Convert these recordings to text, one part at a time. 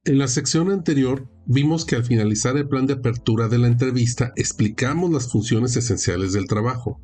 En la sección anterior vimos que al finalizar el plan de apertura de la entrevista explicamos las funciones esenciales del trabajo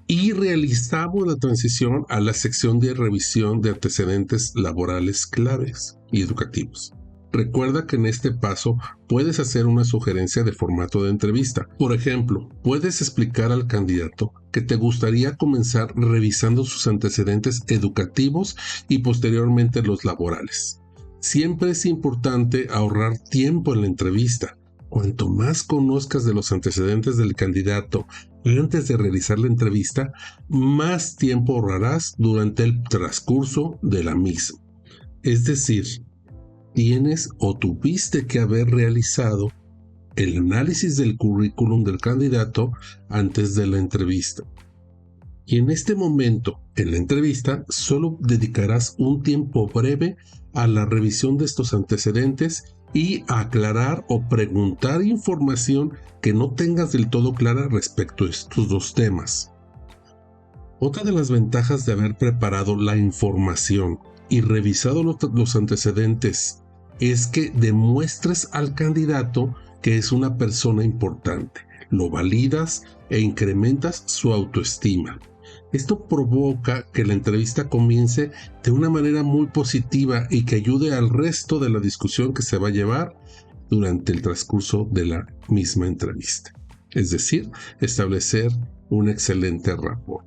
y realizamos la transición a la sección de revisión de antecedentes laborales claves y educativos. Recuerda que en este paso puedes hacer una sugerencia de formato de entrevista. Por ejemplo, puedes explicar al candidato que te gustaría comenzar revisando sus antecedentes educativos y posteriormente los laborales. Siempre es importante ahorrar tiempo en la entrevista. Cuanto más conozcas de los antecedentes del candidato antes de realizar la entrevista, más tiempo ahorrarás durante el transcurso de la misma. Es decir, tienes o tuviste que haber realizado el análisis del currículum del candidato antes de la entrevista. Y en este momento, en la entrevista, solo dedicarás un tiempo breve a la revisión de estos antecedentes y a aclarar o preguntar información que no tengas del todo clara respecto a estos dos temas. Otra de las ventajas de haber preparado la información y revisado los antecedentes es que demuestres al candidato que es una persona importante, lo validas e incrementas su autoestima. Esto provoca que la entrevista comience de una manera muy positiva y que ayude al resto de la discusión que se va a llevar durante el transcurso de la misma entrevista. Es decir, establecer un excelente rapport.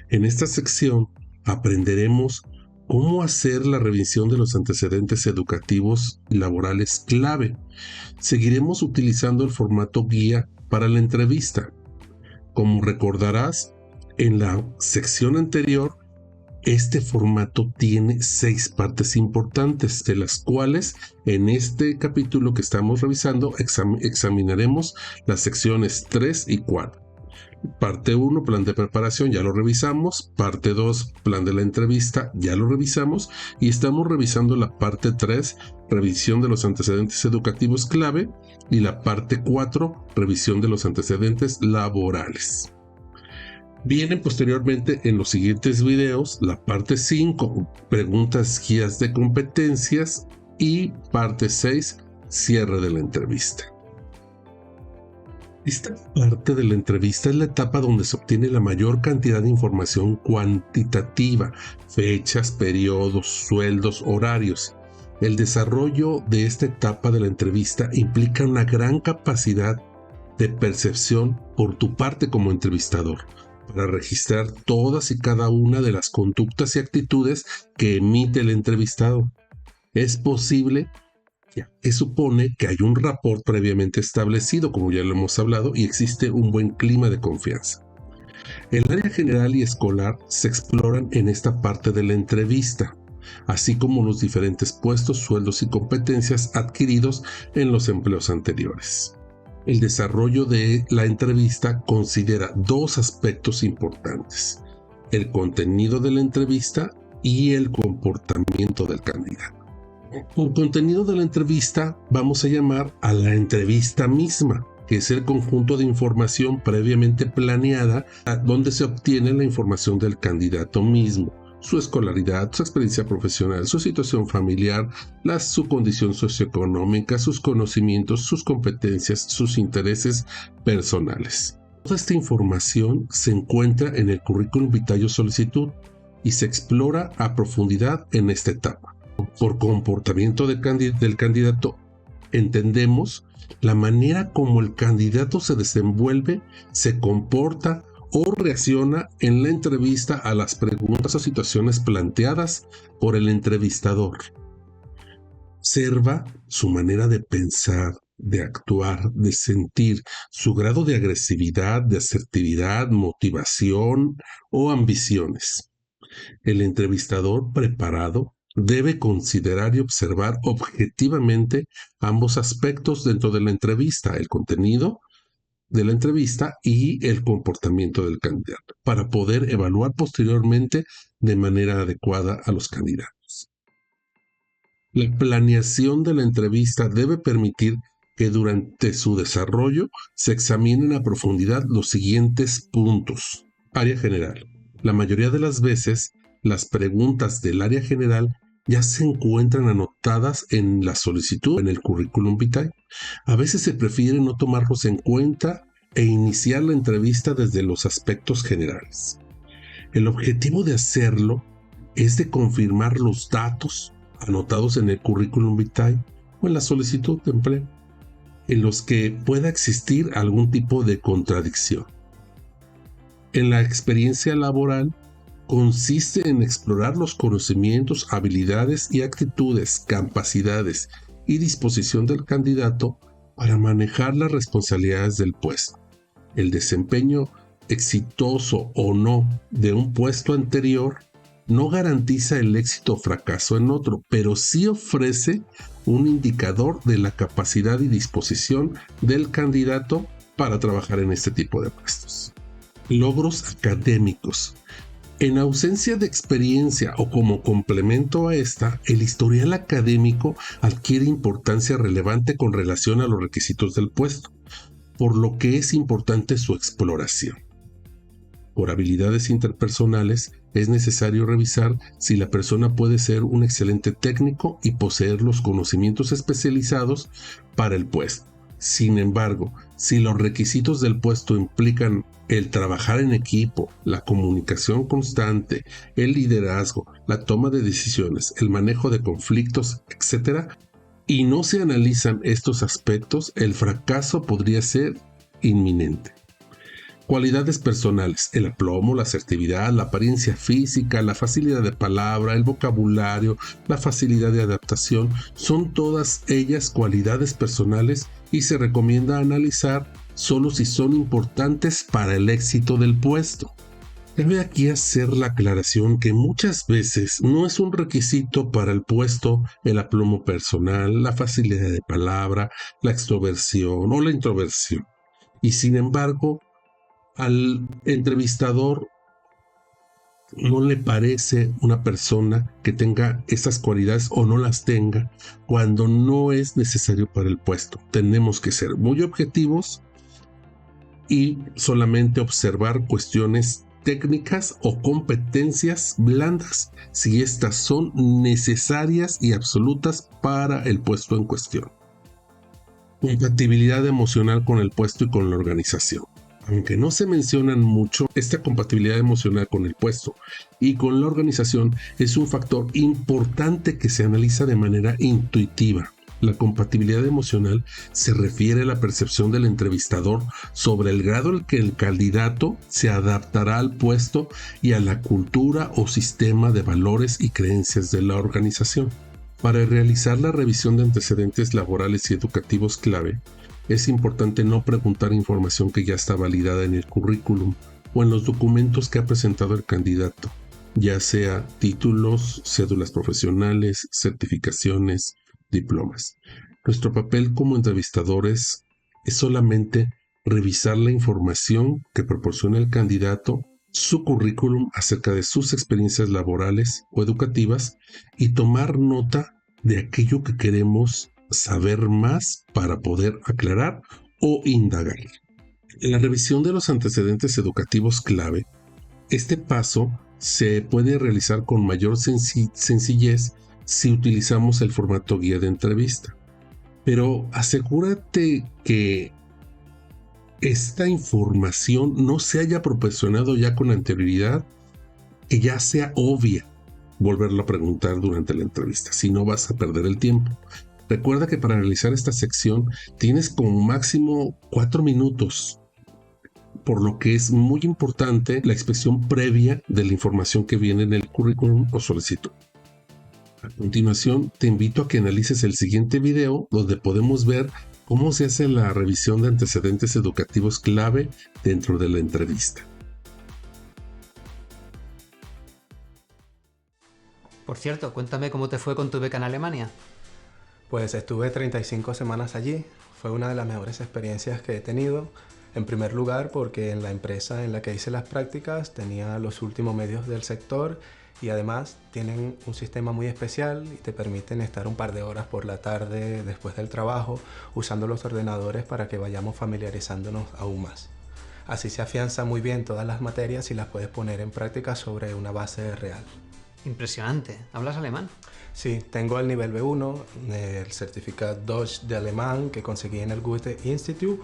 En esta sección aprenderemos cómo hacer la revisión de los antecedentes educativos y laborales clave. Seguiremos utilizando el formato guía para la entrevista. Como recordarás, en la sección anterior, este formato tiene 6 partes importantes, de las cuales en este capítulo que estamos revisando examinaremos las secciones 3 y 4. Parte 1, plan de preparación, ya lo revisamos. Parte 2, plan de la entrevista, ya lo revisamos. Y estamos revisando la parte 3, revisión de los antecedentes educativos clave. Y la parte 4, revisión de los antecedentes laborales. Vienen posteriormente en los siguientes videos la parte 5, preguntas guías de competencias, y parte 6, cierre de la entrevista. Esta parte de la entrevista es la etapa donde se obtiene la mayor cantidad de información cuantitativa, fechas, periodos, sueldos, horarios. El desarrollo de esta etapa de la entrevista implica una gran capacidad de percepción por tu parte como entrevistador, para registrar todas y cada una de las conductas y actitudes que emite el entrevistado. Es posible que supone que hay un rapport previamente establecido, como ya lo hemos hablado, y existe un buen clima de confianza. El área general y escolar se exploran en esta parte de la entrevista, así como los diferentes puestos, sueldos y competencias adquiridos en los empleos anteriores. El desarrollo de la entrevista considera 2 aspectos importantes: el contenido de la entrevista y el comportamiento del candidato. Por contenido de la entrevista vamos a llamar a la entrevista misma, que es el conjunto de información previamente planeada donde se obtiene la información del candidato mismo, su escolaridad, su experiencia profesional, su situación familiar, su condición socioeconómica, sus conocimientos, sus competencias, sus intereses personales. Toda esta información se encuentra en el currículum vitae o solicitud y se explora a profundidad en esta etapa. Por comportamiento del candidato entendemos la manera como el candidato se desenvuelve, se comporta o reacciona en la entrevista a las preguntas o situaciones planteadas por el entrevistador. Observa su manera de pensar, de actuar, de sentir, su grado de agresividad, de asertividad, motivación o ambiciones. El entrevistador preparado debe considerar y observar objetivamente ambos aspectos dentro de la entrevista: el contenido de la entrevista y el comportamiento del candidato, para poder evaluar posteriormente de manera adecuada a los candidatos. La planeación de la entrevista debe permitir que durante su desarrollo se examinen a profundidad los siguientes puntos. Área general. La mayoría de las veces, las preguntas del área general ya se encuentran anotadas en la solicitud, en el currículum vitae. A veces se prefiere no tomarlos en cuenta e iniciar la entrevista desde los aspectos generales. El objetivo de hacerlo es de confirmar los datos anotados en el currículum vitae o en la solicitud de empleo, en los que pueda existir algún tipo de contradicción. En la experiencia laboral consiste en explorar los conocimientos, habilidades y actitudes, capacidades y disposición del candidato para manejar las responsabilidades del puesto. El desempeño exitoso o no de un puesto anterior no garantiza el éxito o fracaso en otro, pero sí ofrece un indicador de la capacidad y disposición del candidato para trabajar en este tipo de puestos. Logros académicos. En ausencia de experiencia o como complemento a esta, el historial académico adquiere importancia relevante con relación a los requisitos del puesto, por lo que es importante su exploración. Por habilidades interpersonales, es necesario revisar si la persona puede ser un excelente técnico y poseer los conocimientos especializados para el puesto. Sin embargo, si los requisitos del puesto implican el trabajar en equipo, la comunicación constante, el liderazgo, la toma de decisiones, el manejo de conflictos, etc., y no se analizan estos aspectos, el fracaso podría ser inminente. Cualidades personales: el aplomo, la asertividad, la apariencia física, la facilidad de palabra, el vocabulario, la facilidad de adaptación, son todas ellas cualidades personales y se recomienda analizar solo si son importantes para el éxito del puesto. Debe aquí hacer la aclaración que muchas veces no es un requisito para el puesto el aplomo personal, la facilidad de palabra, la extroversión o la introversión. Y sin embargo, al entrevistador no le parece una persona que tenga esas cualidades o no las tenga cuando no es necesario para el puesto. Tenemos que ser muy objetivos y solamente observar cuestiones técnicas o competencias blandas si estas son necesarias y absolutas para el puesto en cuestión. Compatibilidad emocional con el puesto y con la organización. Aunque no se mencionan mucho, esta compatibilidad emocional con el puesto y con la organización es un factor importante que se analiza de manera intuitiva. La compatibilidad emocional se refiere a la percepción del entrevistador sobre el grado en que el candidato se adaptará al puesto y a la cultura o sistema de valores y creencias de la organización. Para realizar la revisión de antecedentes laborales y educativos clave, es importante no preguntar información que ya está validada en el currículum o en los documentos que ha presentado el candidato, ya sea títulos, cédulas profesionales, certificaciones, diplomas. Nuestro papel como entrevistadores es solamente revisar la información que proporciona el candidato, su currículum acerca de sus experiencias laborales o educativas y tomar nota de aquello que queremos saber más para poder aclarar o indagar. En la revisión de los antecedentes educativos clave, este paso se puede realizar con mayor sencillez si utilizamos el formato guía de entrevista. Pero asegúrate que esta información no se haya proporcionado ya con anterioridad, que ya sea obvia volverlo a preguntar durante la entrevista, si no vas a perder el tiempo. Recuerda que para realizar esta sección tienes como máximo 4 minutos, por lo que es muy importante la expresión previa de la información que viene en el currículum o solicitud. A continuación, te invito a que analices el siguiente video donde podemos ver cómo se hace la revisión de antecedentes educativos clave dentro de la entrevista. Por cierto, cuéntame cómo te fue con tu beca en Alemania. Pues estuve 35 semanas allí. Fue una de las mejores experiencias que he tenido. En primer lugar, porque en la empresa en la que hice las prácticas tenía los últimos medios del sector y además tienen un sistema muy especial y te permiten estar un par de horas por la tarde después del trabajo usando los ordenadores para que vayamos familiarizándonos aún más. Así se afianza muy bien todas las materias y las puedes poner en práctica sobre una base real. Impresionante. ¿Hablas alemán? Sí, tengo el nivel B1, el certificado Deutsch de alemán que conseguí en el Goethe Institute.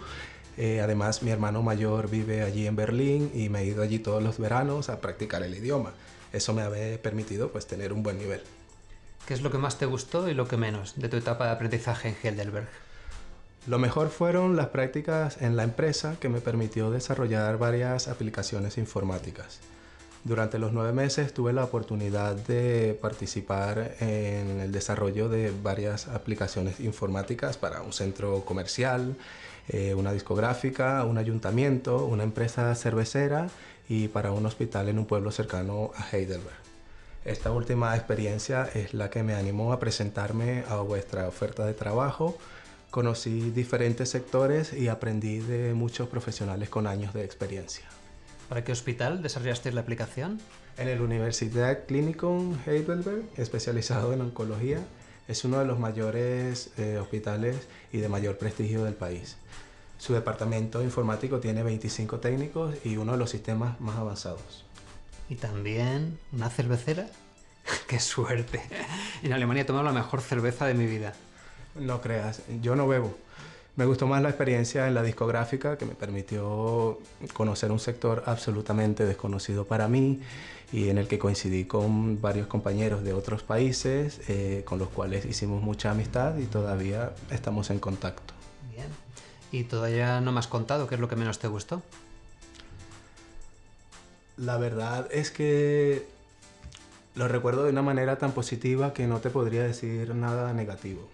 Además, mi hermano mayor vive allí en Berlín y me he ido allí todos los veranos a practicar el idioma. Eso me ha permitido pues, tener un buen nivel. ¿Qué es lo que más te gustó y lo que menos de tu etapa de aprendizaje en Heidelberg? Lo mejor fueron las prácticas en la empresa que me permitió desarrollar varias aplicaciones informáticas. Durante los 9 meses tuve la oportunidad de participar en el desarrollo de varias aplicaciones informáticas para un centro comercial, una discográfica, un ayuntamiento, una empresa cervecera y para un hospital en un pueblo cercano a Heidelberg. Esta última experiencia es la que me animó a presentarme a vuestra oferta de trabajo. Conocí diferentes sectores y aprendí de muchos profesionales con años de experiencia. ¿Para qué hospital desarrollaste la aplicación? En el Universität Klinikum Heidelberg, especializado en oncología, es uno de los mayores hospitales y de mayor prestigio del país. Su departamento informático tiene 25 técnicos y uno de los sistemas más avanzados. ¿Y también una cervecera? ¡Qué suerte! En Alemania he tomado la mejor cerveza de mi vida. No creas, yo no bebo. Me gustó más la experiencia en la discográfica que me permitió conocer un sector absolutamente desconocido para mí y en el que coincidí con varios compañeros de otros países con los cuales hicimos mucha amistad y todavía estamos en contacto. Bien. ¿Y todavía no me has contado qué es lo que menos te gustó? La verdad es que lo recuerdo de una manera tan positiva que no te podría decir nada negativo.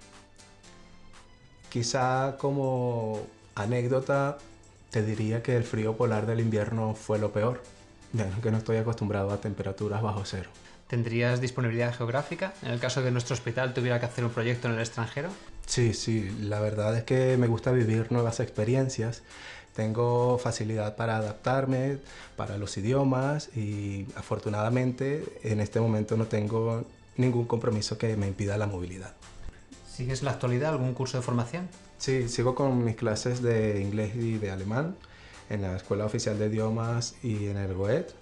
Quizá como anécdota te diría que el frío polar del invierno fue lo peor, ya que no estoy acostumbrado a temperaturas bajo cero. ¿Tendrías disponibilidad geográfica en el caso de que nuestro hospital tuviera que hacer un proyecto en el extranjero? Sí, la verdad es que me gusta vivir nuevas experiencias. Tengo facilidad para adaptarme, para los idiomas y afortunadamente en este momento no tengo ningún compromiso que me impida la movilidad. ¿Sigues en la actualidad algún curso de formación? Sí, sigo con mis clases de inglés y de alemán en la Escuela Oficial de Idiomas y en el Goethe.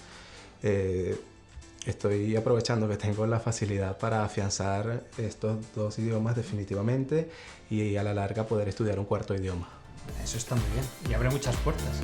Estoy aprovechando que tengo la facilidad para afianzar estos dos idiomas definitivamente y a la larga poder estudiar un cuarto idioma. Eso está muy bien y abre muchas puertas.